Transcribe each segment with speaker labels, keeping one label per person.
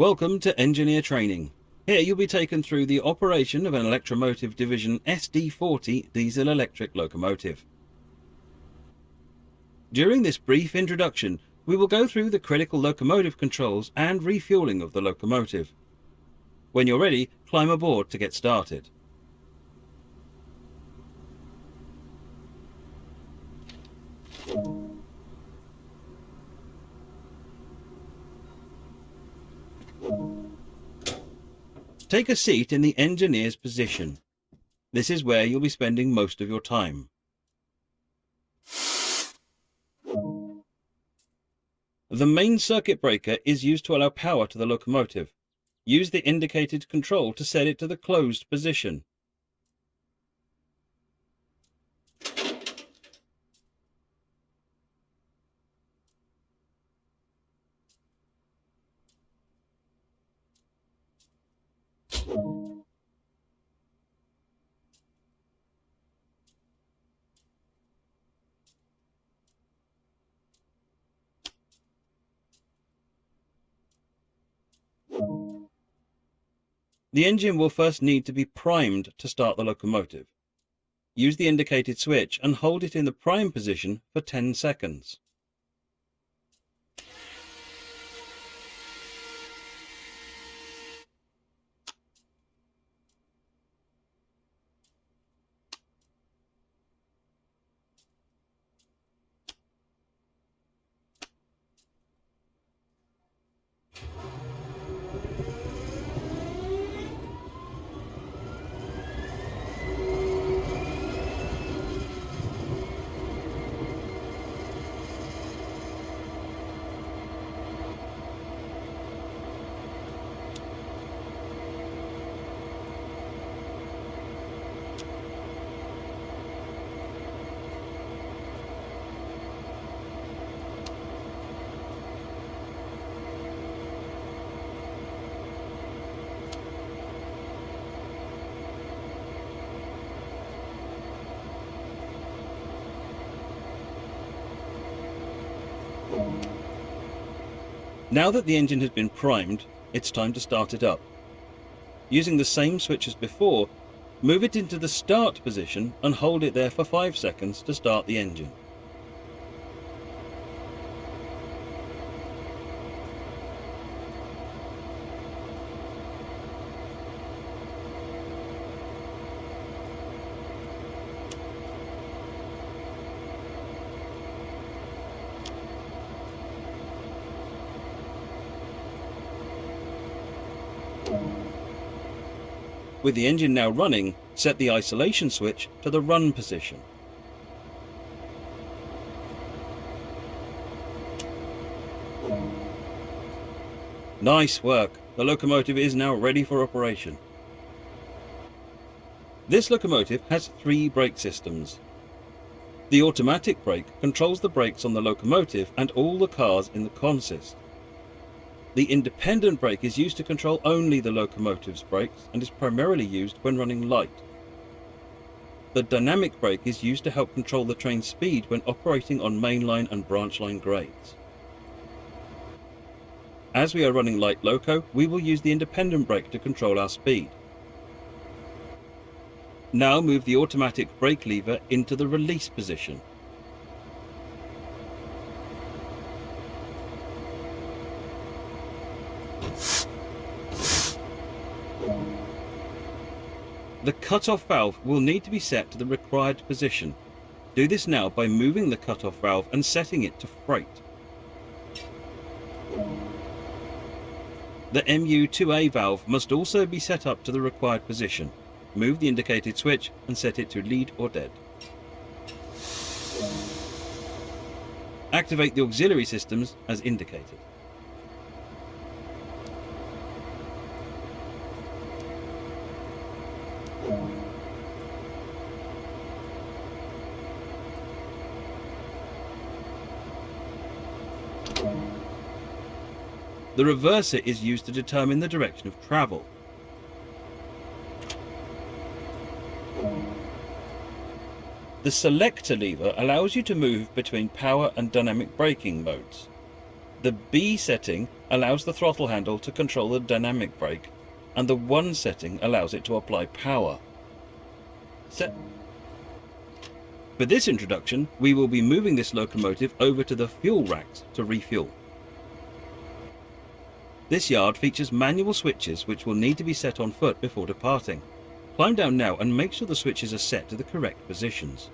Speaker 1: Welcome to Engineer Training. Here you'll be taken through the operation of an Electromotive Division SD40 diesel-electric locomotive. During this brief introduction, we will go through the critical locomotive controls and refueling of the locomotive. When you're ready, climb aboard to get started. Take a seat in the engineer's position. This is where you'll be spending most of your time. The main circuit breaker is used to allow power to the locomotive. Use the indicated control to set it to the closed position. The engine will first need to be primed to start the locomotive. Use the indicated switch and hold it in the prime position for 10 seconds. Now that the engine has been primed, it's time to start it up. Using the same switch as before, move it into the start position and hold it there for 5 seconds to start the engine. With the engine now running, set the isolation switch to the run position. Nice work! The locomotive is now ready for operation. This locomotive has 3 brake systems. The automatic brake controls the brakes on the locomotive and all the cars in the consist. The independent brake is used to control only the locomotive's brakes and is primarily used when running light. The dynamic brake is used to help control the train's speed when operating on mainline and branch line grades. As we are running light loco, we will use the independent brake to control our speed. Now move the automatic brake lever into the release position. The cut-off valve will need to be set to the required position. Do this now by moving the cut-off valve and setting it to freight. The MU2A valve must also be set up to the required position. Move the indicated switch and set it to lead or dead. Activate the auxiliary systems as indicated. The reverser is used to determine the direction of travel. The selector lever allows you to move between power and dynamic braking modes. The B setting allows the throttle handle to control the dynamic brake, and the 1 setting allows it to apply power. For this introduction, we will be moving this locomotive over to the fuel racks to refuel. This yard features manual switches which will need to be set on foot before departing. Climb down now and make sure the switches are set to the correct positions.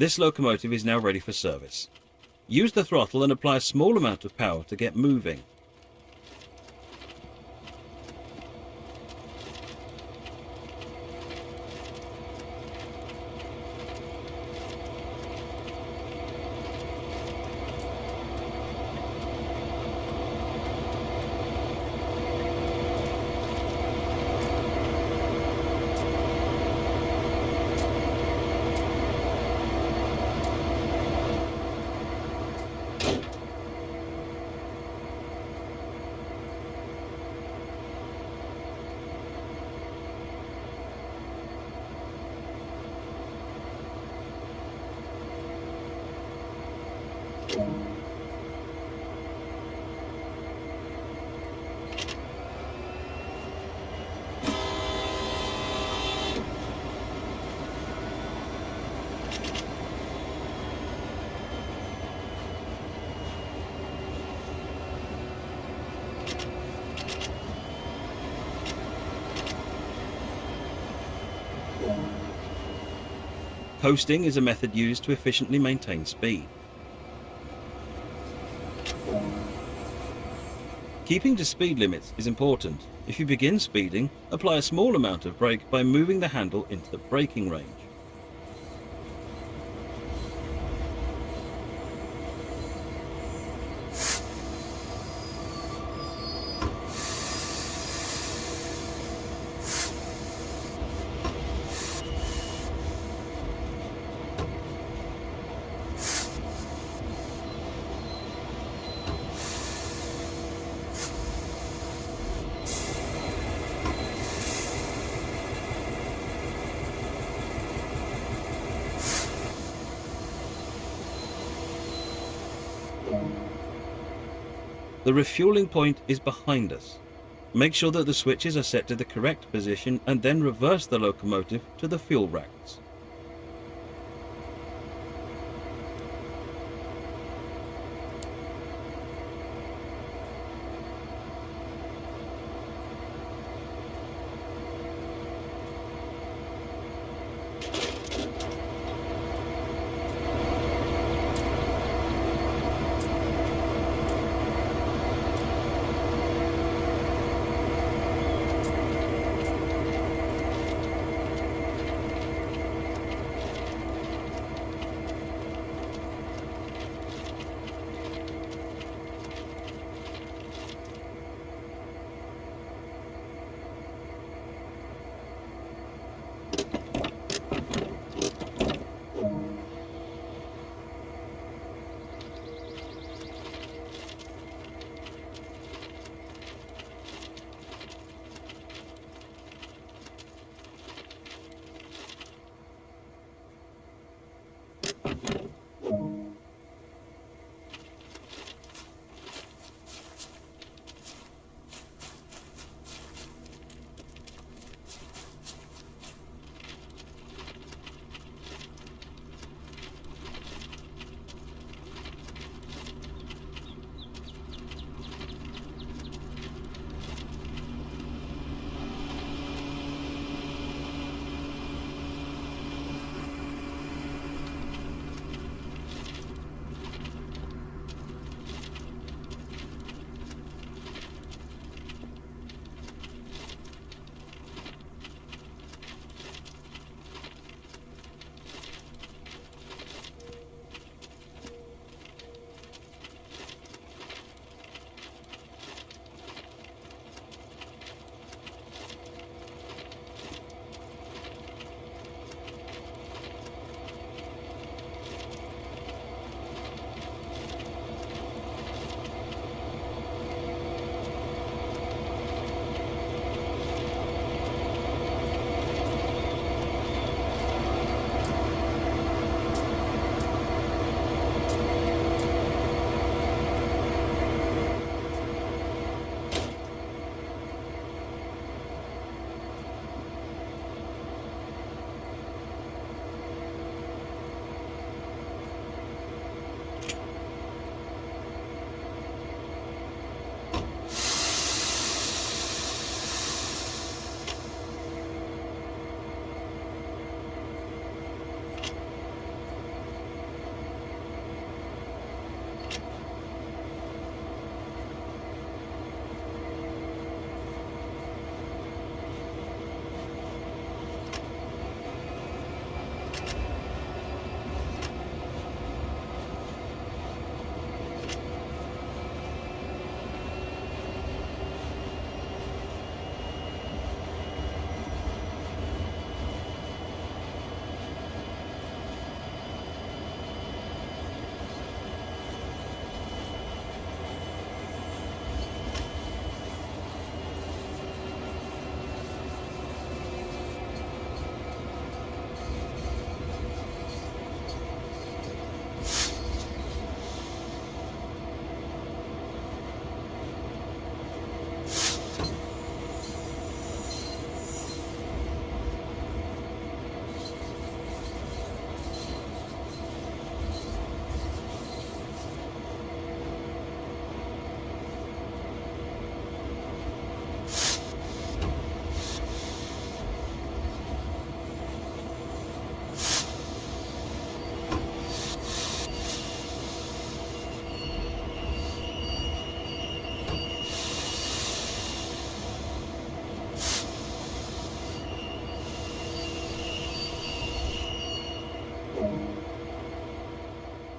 Speaker 1: This locomotive is now ready for service. Use the throttle and apply a small amount of power to get moving. Coasting is a method used to efficiently maintain speed. Keeping to speed limits is important. If you begin speeding, apply a small amount of brake by moving the handle into the braking range. The refueling point is behind us. Make sure that the switches are set to the correct position and then reverse the locomotive to the fuel racks.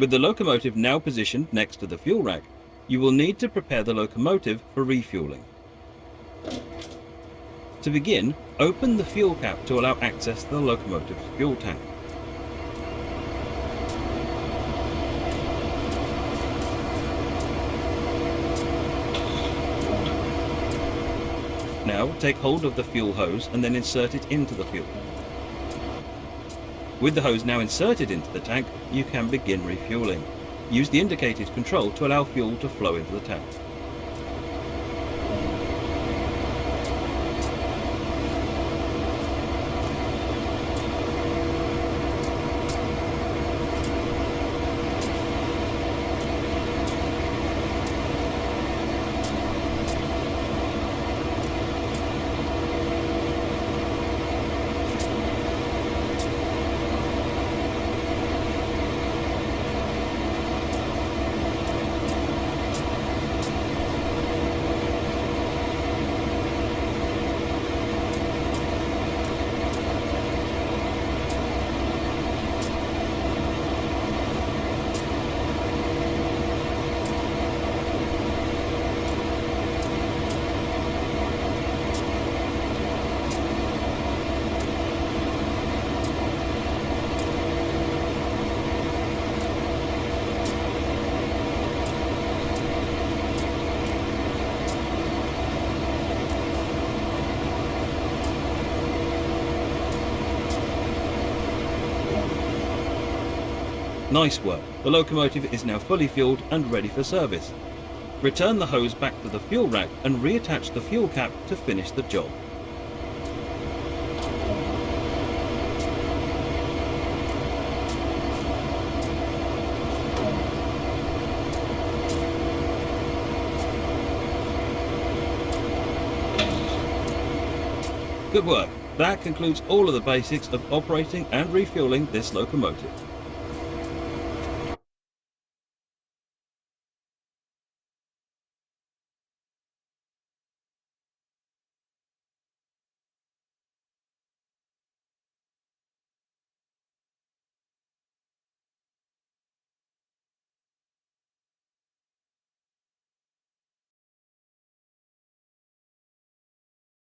Speaker 1: With the locomotive now positioned next to the fuel rack, you will need to prepare the locomotive for refueling. To begin, open the fuel cap to allow access to the locomotive's fuel tank. Now take hold of the fuel hose and then insert it into the fuel. With the hose now inserted into the tank, you can begin refueling. Use the indicated control to allow fuel to flow into the tank. Nice work, the locomotive is now fully fueled and ready for service. Return the hose back to the fuel rack and reattach the fuel cap to finish the job. Good work. That concludes all of the basics of operating and refueling this locomotive.